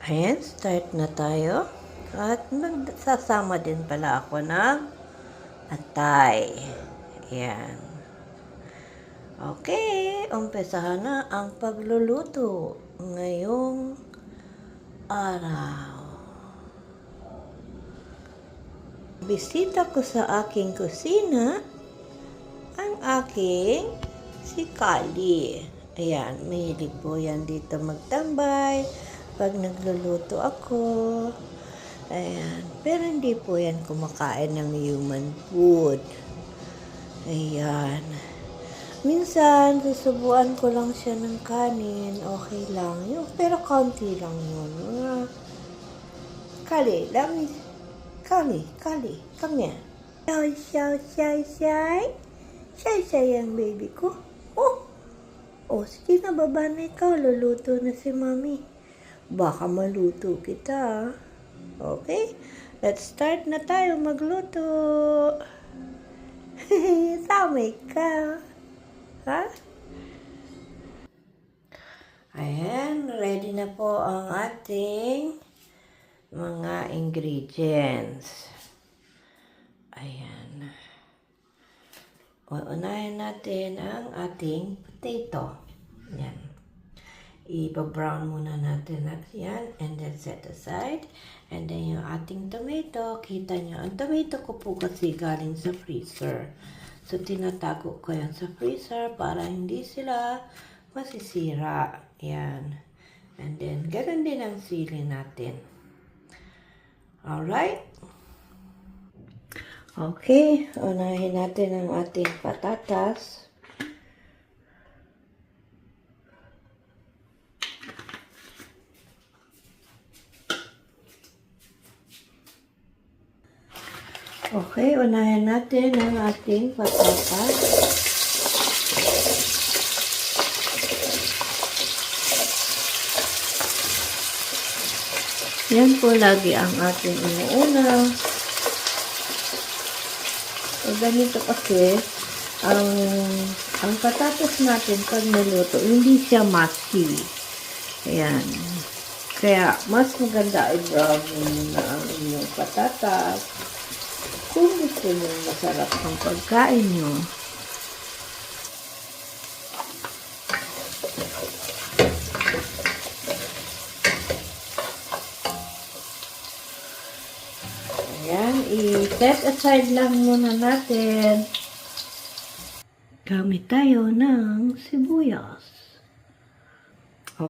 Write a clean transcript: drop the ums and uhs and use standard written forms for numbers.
Ayan, start na tayo. At magsasama din pala ako ng atay. Ayan. Okay, umpisahan na ang pagluluto ngayong araw. Bisita ko sa aking kusina ang aking si Kali. Ayan, mahilig po yan dito magtambay pag nagluluto ako. Ayan, pero hindi po yan kumakain ng human food. Ayan. Minsan, susubuan ko lang siya ng kanin. Okay lang. Pero kaunti lang yun. Kali, Kali, come here. Shy ang baby ko. Sige na, baba na ikaw. Luluto na si mami. Baka maluto kita. Okay? Let's start na tayo magluto. Samay ka. Ha? Ayan, ready na po ang ating mga ingredients. Ayan. Uunahin natin ang ating potato. Ayan. Ipa-brown muna natin yan and then set aside. And then yung ating tomato, kita nyo, ang tomato ko po kasi galing sa freezer. So, tinatago ko yan sa freezer para hindi sila masisira. Ayan. And then, ganun din ang sili natin. Alright? Okay, unahin natin ang ating patatas. Okay, unahin natin ang ating patatas. Yan po lagi ang ating inuuna. So, ganito kasi, ang patatas natin pag naluto, hindi siya musky. Ayan. Kaya, mas maganda i-brown muna ang inyong patatas. Kung gusto nyo masarap ang pagkain nyo. Ayan, i-set aside lang muna natin. Gamit tayo ng sibuyas.